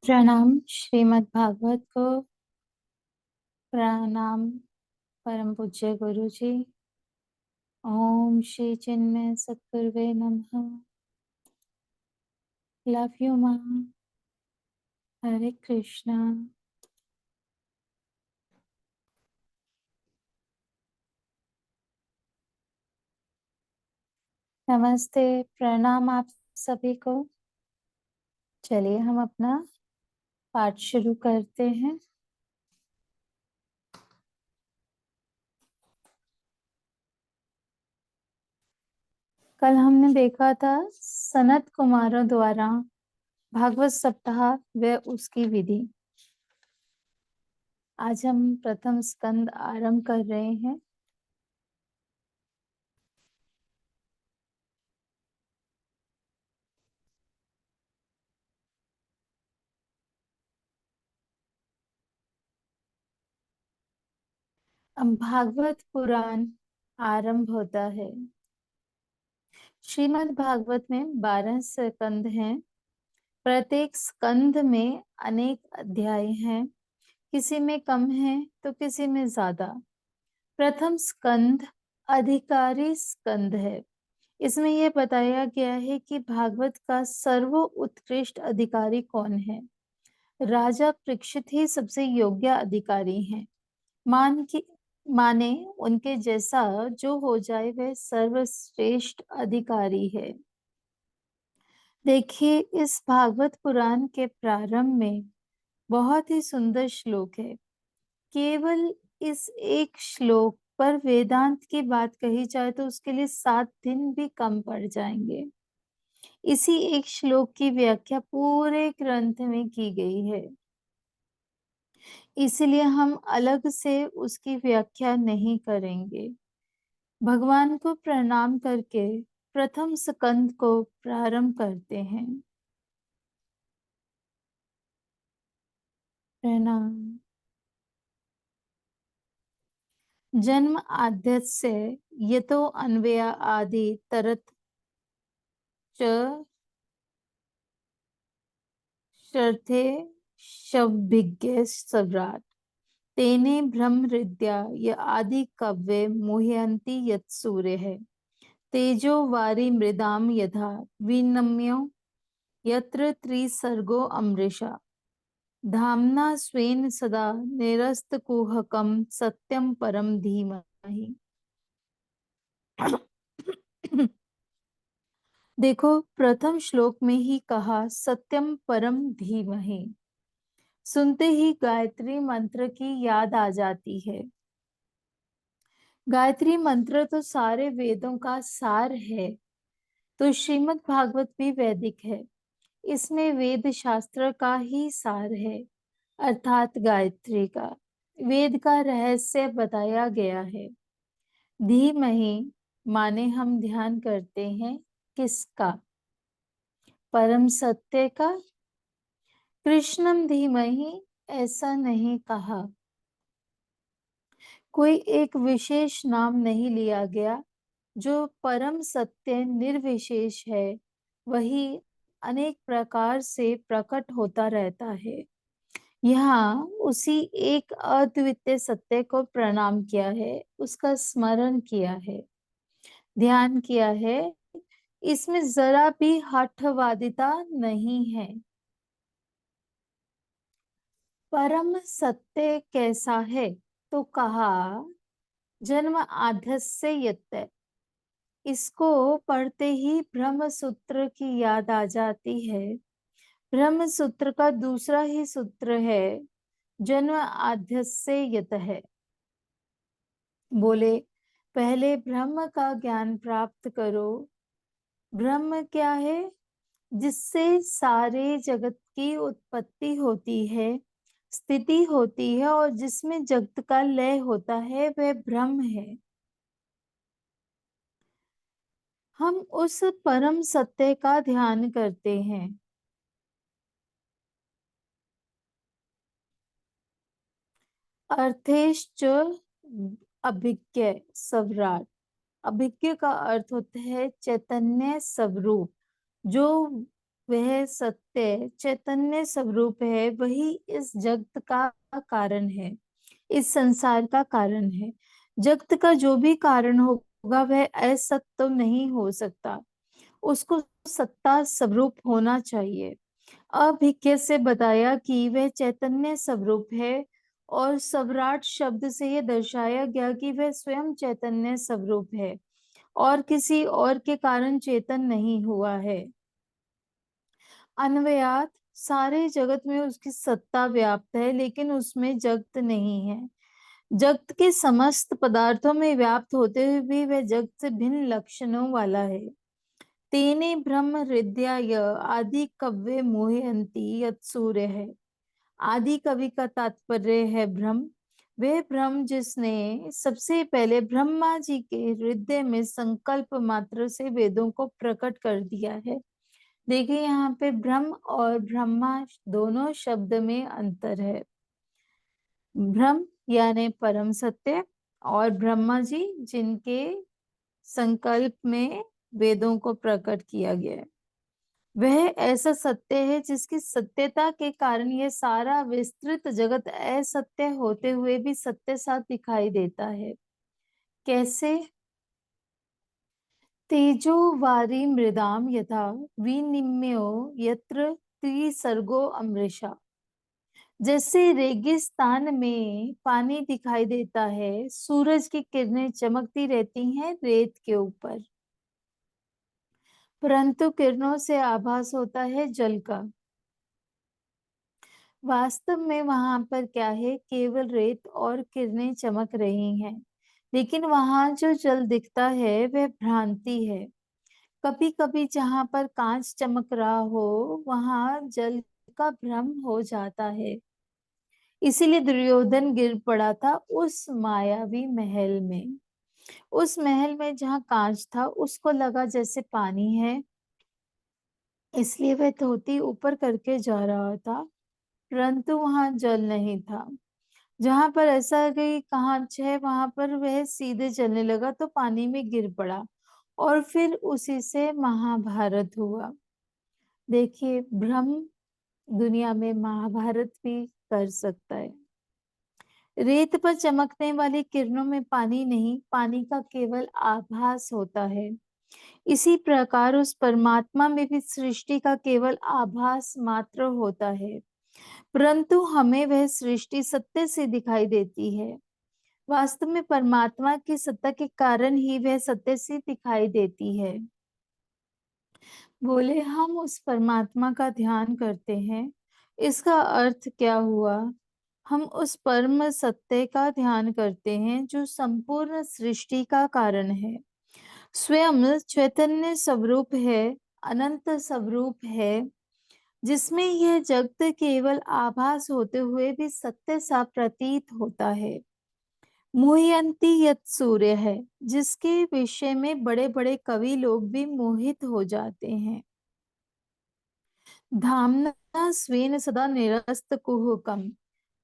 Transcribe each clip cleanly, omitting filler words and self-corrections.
प्रणाम श्रीमद् भागवत को। प्रणाम परम पूज्य गुरु जी। ओम श्री चिन्मय सद्गुरुवे नमः। लव यू माँ। हरे कृष्णा। नमस्ते, प्रणाम आप सभी को। चलिए हम अपना पाठ शुरू करते हैं। कल हमने देखा था सनत कुमारों द्वारा भागवत सप्ताह व उसकी विधि। आज हम प्रथम स्कंद आरंभ कर रहे हैं। अब भागवत पुराण आरंभ होता है। श्रीमद् भागवत में 12 स्कंद हैं। प्रत्येक स्कंद में अनेक अध्याय हैं। किसी में कम है तो किसी में ज्यादा। प्रथम स्कंद अधिकारी स्कंद है। इसमें यह बताया गया है कि भागवत का सर्वोत्कृष्ट अधिकारी कौन है। राजा परीक्षित ही सबसे योग्य अधिकारी हैं। माने उनके जैसा जो हो जाए वह सर्वश्रेष्ठ अधिकारी है। देखिए, इस भागवत पुराण के प्रारंभ में बहुत ही सुंदर श्लोक है। केवल इस एक श्लोक पर वेदांत की बात कही जाए तो उसके लिए 7 दिन भी कम पड़ जाएंगे। इसी एक श्लोक की व्याख्या पूरे ग्रंथ में की गई है, इसलिए हम अलग से उसकी व्याख्या नहीं करेंगे। भगवान को प्रणाम करके प्रथम स्कंद को प्रारंभ करते हैं। प्रणाम। जन्म आद्यस्य यतो अन्वय आदि तरत च शर्थे शब्भिज्ञ सव्राट तेने ब्रह्म हृदया य आदि कव्ये मुह्यन्ति यत् सूर्य है तेजो वारी मृदाम यथा विनम्यो यत्र त्रिसर्गो अमृषा धाम्ना स्वेन सदा निरस्तकुहकं सत्यम परम धीमहि। देखो, प्रथम श्लोक में ही कहा सत्यम परम धीमहि। सुनते ही गायत्री मंत्र की याद आ जाती है। गायत्री मंत्र तो सारे वेदों का सार है, तो श्रीमद् भागवत भी वैदिक है। इसमें वेद शास्त्र का ही सार है, अर्थात गायत्री का। वेद का रहस्य बताया गया है। धीमहि माने हम ध्यान करते हैं किसका? परम सत्य का। कृष्णम धीमहि ऐसा नहीं कहा। कोई एक विशेष नाम नहीं लिया गया। जो परम सत्य निर्विशेष है वही अनेक प्रकार से प्रकट होता रहता है। यहाँ उसी एक अद्वितीय सत्य को प्रणाम किया है, उसका स्मरण किया है, ध्यान किया है। इसमें जरा भी हठवादिता नहीं है। परम सत्य कैसा है तो कहा जन्म आद्यस्य यत्। इसको पढ़ते ही ब्रह्म सूत्र की याद आ जाती है। ब्रह्म सूत्र का दूसरा ही सूत्र है जन्म आद्यस्य यत् है। बोले पहले ब्रह्म का ज्ञान प्राप्त करो। ब्रह्म क्या है? जिससे सारे जगत की उत्पत्ति होती है, स्थिति होती है और जिसमें जगत का लय होता है वह ब्रह्म है। हम उस परम सत्य का ध्यान करते हैं। अर्थेश्च अभिज्ञ स्वराट। अभिज्ञ का अर्थ होता है चैतन्य स्वरूप, जो वह सत्य चैतन्य स्वरूप है, वही इस जगत का कारण है, इस संसार का कारण है। जगत का जो भी कारण होगा वह असत तो नहीं हो सकता, उसको सत्ता स्वरूप होना चाहिए। अभिज्ञ से बताया कि वह चैतन्य स्वरूप है, और सवराट शब्द से यह दर्शाया गया कि वह स्वयं चैतन्य स्वरूप है और किसी और के कारण चेतन नहीं हुआ है। अन्वयात सारे जगत में उसकी सत्ता व्याप्त है, लेकिन उसमें जगत नहीं है। जगत के समस्त पदार्थों में व्याप्त होते हुए भी वह जगत से भिन्न लक्षणों वाला है। तेने ब्रह्म हृदय आदि कव्य मोहयंती यत सूर्य है। आदि कवि का तात्पर्य है ब्रह्म। वह ब्रह्म जिसने सबसे पहले ब्रह्मा जी के हृदय में संकल्प मात्र से वेदों को प्रकट कर दिया है। देखिए यहाँ पे ब्रह्म और ब्रह्मा दोनों शब्द में अंतर है। ब्रह्म यानी परम सत्य, और ब्रह्मा जी जिनके संकल्प में वेदों को प्रकट किया गया है। वह ऐसा सत्य है जिसकी सत्यता के कारण यह सारा विस्तृत जगत असत्य होते हुए भी सत्य सा दिखाई देता है। कैसे? तेजो वारी मृदाम यथा विनिम्यो यत्र त्रिसर्गो अमृषा। जैसे रेगिस्तान में पानी दिखाई देता है, सूरज की किरणें चमकती रहती हैं रेत के ऊपर, परंतु किरणों से आभास होता है जल का। वास्तव में वहां पर क्या है, केवल रेत और किरणें चमक रही हैं, लेकिन वहां जो जल दिखता है वह भ्रांति है। कभी कभी जहां पर कांच चमक रहा हो वहां जल का भ्रम हो जाता है। इसीलिए दुर्योधन गिर पड़ा था उस मायावी महल में। उस महल में जहाँ कांच था उसको लगा जैसे पानी है, इसलिए वह धोती ऊपर करके जा रहा था, परंतु वहां जल नहीं था। जहां पर ऐसा कि कांच है वहां पर वह सीधे चलने लगा तो पानी में गिर पड़ा, और फिर उसी से महाभारत हुआ। देखिए ब्रह्म दुनिया में महाभारत भी कर सकता है। रेत पर चमकने वाली किरणों में पानी नहीं, पानी का केवल आभास होता है। इसी प्रकार उस परमात्मा में भी सृष्टि का केवल आभास मात्र होता है, परंतु हमें वह सृष्टि सत्य से दिखाई देती है। वास्तव में परमात्मा की सत्ता के कारण ही वह सत्य से दिखाई देती है। बोले हम उस परमात्मा का ध्यान करते हैं, इसका अर्थ क्या हुआ? हम उस परम सत्य का ध्यान करते हैं जो संपूर्ण सृष्टि का कारण है, स्वयं चैतन्य स्वरूप है, अनंत स्वरूप है, जिसमें यह जगत केवल आभास होते हुए भी सत्य सा प्रतीत होता है। मोहयंती यत सूर्य है, जिसके विषय में बड़े बड़े कवि लोग भी मोहित हो जाते हैं। धामना स्वेन सदा निरस्त कुहुकम,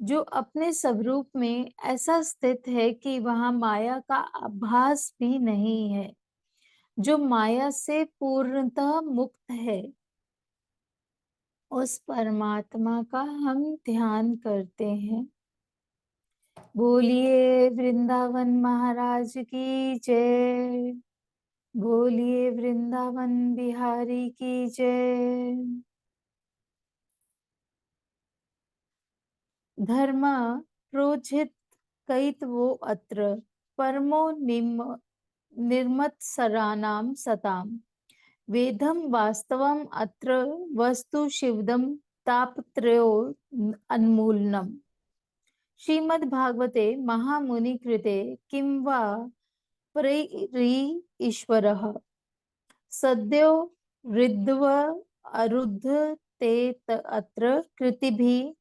जो अपने स्वरूप में ऐसा स्थित है कि वहां माया का आभास भी नहीं है, जो माया से पूर्णतः मुक्त है। उस परमात्मा का हम ध्यान करते हैं। बोलिए वृंदावन महाराज की जय। बोलिए वृंदावन बिहारी की जय। धर्म प्रोजित कयित्वो अत्र परमो निर्मत्सराणां सताम्। वेदम वास्तवम अत्र वस्तु शिवदम तापत्रयो अन्मूलनम्। श्रीमद् भागवते महामुनि कृते किं वा ईश्वरः सद्यो ऋद्व अरुद्ध ते अत्र कृतिभिः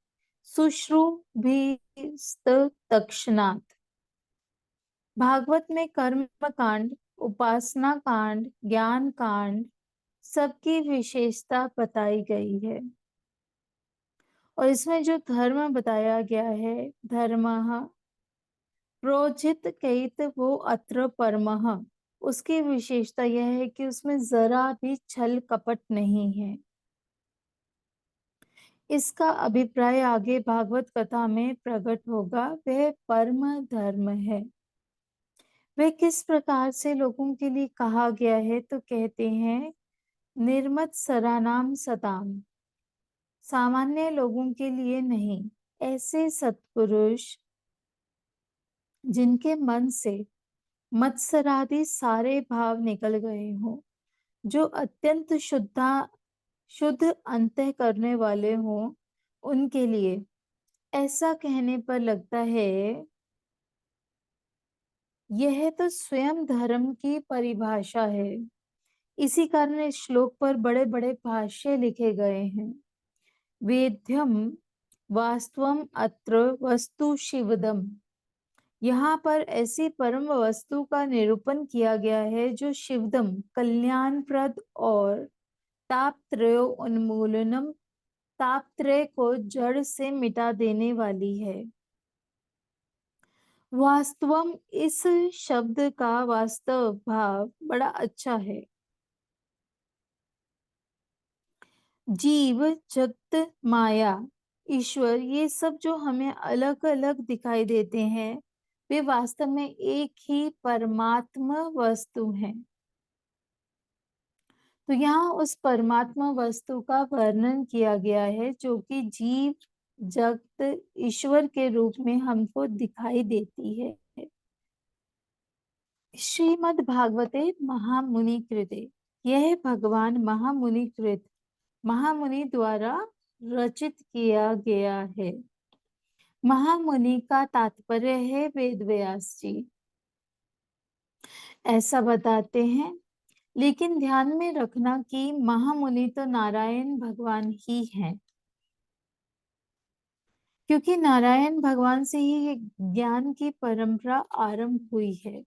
शुश्रूभिस्तत्क्षणात्। भागवत में कर्म कांड, उपासना कांड, ज्ञान कांड सबकी विशेषता बताई गई है, और इसमें जो धर्म बताया गया है, धर्मः प्रोजित कहित वो अत्र परमः, उसकी विशेषता यह है कि उसमें जरा भी छल कपट नहीं है। इसका अभिप्राय आगे भागवत कथा में प्रकट होगा। वह परम धर्म है। वह किस प्रकार से लोगों के लिए कहा गया है, तो कहते हैं निर्मत सरानाम सताम, सामान्य लोगों के लिए नहीं। ऐसे सत्पुरुष जिनके मन से मत्सरादि सारे भाव निकल गए हों, जो अत्यंत शुद्ध अंतः करने वाले हों, उनके लिए ऐसा कहने पर लगता है यह तो स्वयं धर्म की परिभाषा है। इसी कारण इस श्लोक पर बड़े बड़े भाष्य लिखे गए हैं। वेद्यम वास्तवम अत्र वस्तु शिवदम, यहाँ पर ऐसी परम वस्तु का निरूपण किया गया है जो शिवदम कल्याणप्रद और तापत्रयो उन्मूलनम, तापत्रय को जड़ से मिटा देने वाली है। वास्तवम इस शब्द का वास्तव भाव बड़ा अच्छा है। जीव, जगत, माया, ईश्वर, ये सब जो हमें अलग अलग दिखाई देते हैं, वे वास्तव में एक ही परमात्मा वस्तु हैं। तो यहाँ उस परमात्मा वस्तु का वर्णन किया गया है जो कि जीव, जगत, ईश्वर के रूप में हमको दिखाई देती है। श्रीमद् भागवते महामुनि कृते, यह भगवान महामुनि कृत, महामुनि द्वारा रचित किया गया है। महामुनि का तात्पर्य है वेद व्यास जी, ऐसा बताते हैं। लेकिन ध्यान में रखना कि महामुनि तो नारायण भगवान ही हैं, क्योंकि नारायण भगवान से ही ये ज्ञान की परंपरा आरंभ हुई है।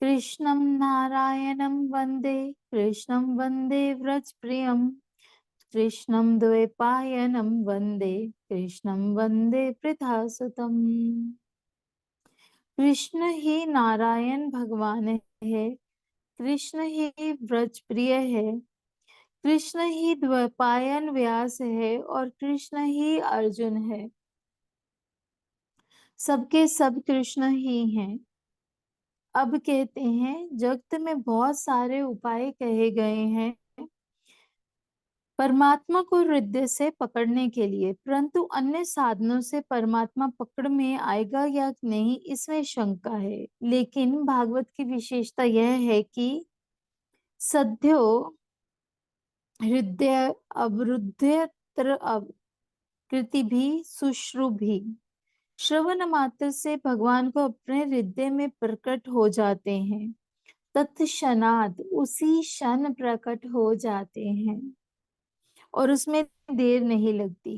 कृष्णं नारायणं वंदे, कृष्णं वंदे व्रज प्रियम, कृष्णं द्वैपायनं वंदे, कृष्णं वंदे पृथासुतम। कृष्ण ही नारायण भगवान है, कृष्ण ही व्रज प्रिय है, कृष्ण ही द्वैपायन व्यास है और कृष्ण ही अर्जुन है। सबके सब कृष्ण ही हैं। अब कहते हैं जगत में बहुत सारे उपाय कहे गए हैं परमात्मा को हृदय से पकड़ने के लिए, परंतु अन्य साधनों से परमात्मा पकड़ में आएगा या नहीं, इसमें शंका है। लेकिन भागवत की विशेषता यह है कि सद्यो हृदय अवरुद्धत्र कृति भी सुश्रुभि, श्रवण मात्र से भगवान को अपने हृदय में प्रकट हो जाते हैं, तत्क्षणात् उसी क्षण प्रकट हो जाते हैं और उसमें देर नहीं लगती।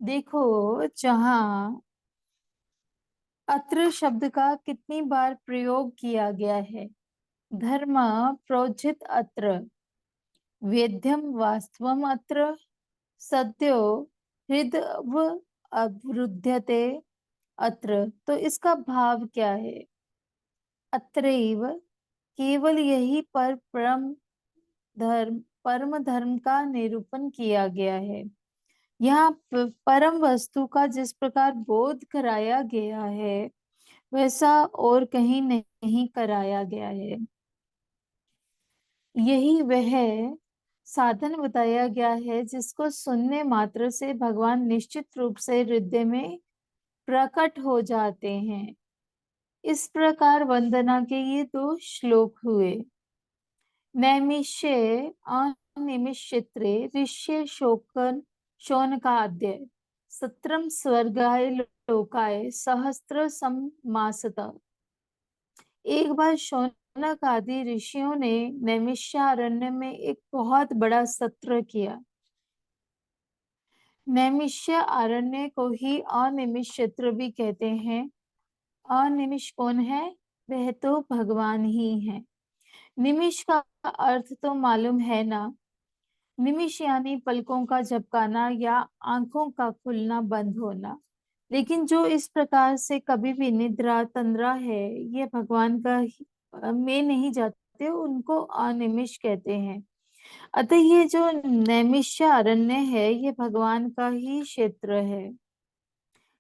देखो जहां अत्र शब्द का कितनी बार प्रयोग किया गया है। धर्म प्रोजित अत्र, वेद्यम वास्तवम अत्र, सद्यो हृदय अवरुध्यते अत्र। तो इसका भाव क्या है? अत्रैव, केवल यही पर परम धर्म का निरूपण किया गया है। यहाँ परम वस्तु का जिस प्रकार बोध कराया गया है वैसा और कहीं नहीं कराया गया है। यही वह साधन बताया गया है जिसको सुनने मात्र से भगवान निश्चित रूप से हृदय में प्रकट हो जाते हैं। इस प्रकार वंदना के ये 2 श्लोक हुए। नैमिष्ये अनिमिषित्रे ऋष्य शोकन शौनकाद्य सत्रम स्वर्गाय लोकाय सहस्त्र सम्मासत। एक बार शौनक आदि ऋषियों ने नैमिष्यारण्य में एक बहुत बड़ा सत्र किया। नैमिष्य अरण्य को ही अनिमिषित्र भी कहते हैं। अनिमिष कौन है? वह तो भगवान ही है। निमिष का अर्थ तो मालूम है ना, निमिष यानी पलकों का झपकाना या आंखों का खुलना बंद होना। लेकिन जो इस प्रकार से कभी भी निद्रा तंद्रा है, ये भगवान का में नहीं जाते, उनको अनिमिष कहते हैं। अतः ये जो नैमिषारण्य है, ये भगवान का ही क्षेत्र है।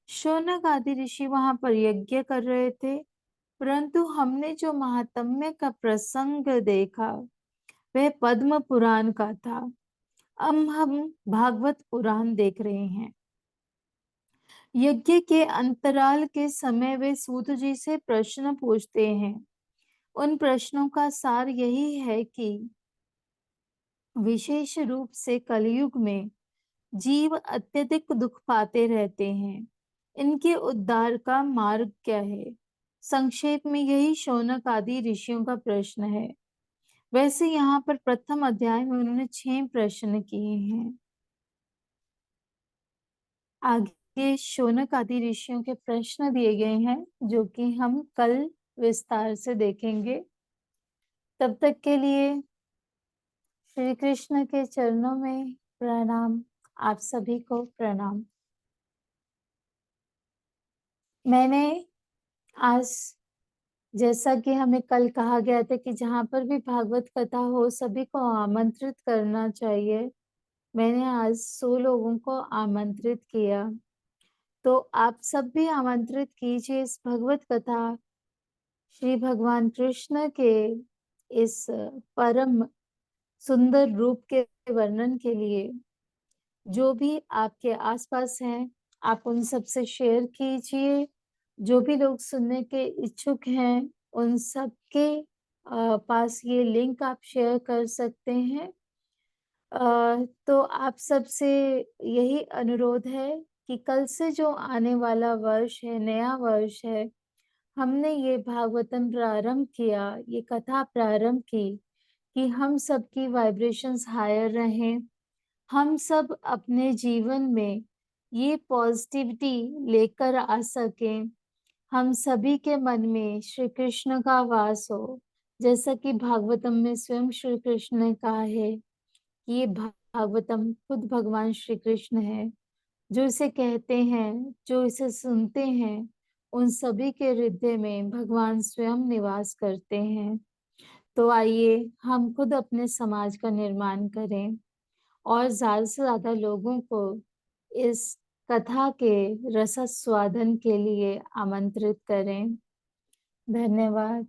शौनक आदि ऋषि वहां पर यज्ञ कर रहे थे, परंतु हमने जो महात्म्य का प्रसंग देखा वह पद्म पुराण का था। अब हम भागवत पुराण देख रहे हैं। यज्ञ के अंतराल के समय वे सूत जी से प्रश्न पूछते हैं। उन प्रश्नों का सार यही है कि विशेष रूप से कलयुग में जीव अत्यधिक दुख पाते रहते हैं। इनके उद्धार का मार्ग क्या है? संक्षेप में यही शौनक आदि ऋषियों का प्रश्न है। वैसे यहाँ पर प्रथम अध्याय में उन्होंने 6 प्रश्न किए हैं। आगे शौनक आदि ऋषियों के प्रश्न दिए गए हैं, जो कि हम कल विस्तार से देखेंगे। तब तक के लिए श्री कृष्ण के चरणों में प्रणाम। आप सभी को प्रणाम। मैंने आज, जैसा कि हमें कल कहा गया था कि जहाँ पर भी भागवत कथा हो सभी को आमंत्रित करना चाहिए, मैंने आज 100 लोगों को आमंत्रित किया। तो आप सब भी आमंत्रित कीजिए इस भगवत कथा, श्री भगवान कृष्ण के इस परम सुंदर रूप के वर्णन के लिए। जो भी आपके आसपास हैं, आप उन सब से शेयर कीजिए। जो भी लोग सुनने के इच्छुक हैं, उन सब के पास ये लिंक आप शेयर कर सकते हैं। तो आप सबसे यही अनुरोध है कि कल से जो आने वाला वर्ष है, नया वर्ष है, हमने ये भागवतम प्रारंभ किया, ये कथा प्रारंभ की कि हम सबकी वाइब्रेशंस हायर रहें, हम सब अपने जीवन में ये पॉजिटिविटी लेकर आ सकें, हम सभी के मन में श्री कृष्ण का वास हो। जैसा कि भागवतम में स्वयं श्री कृष्ण ने कहा है, ये भागवतम खुद भगवान श्री कृष्ण है। जो इसे कहते हैं, जो इसे सुनते हैं, उन सभी के हृदय में भगवान स्वयं निवास करते हैं। तो आइए हम खुद अपने समाज का निर्माण करें और ज्यादा से ज्यादा लोगों को इस कथा के रसास्वादन के लिए आमंत्रित करें। धन्यवाद।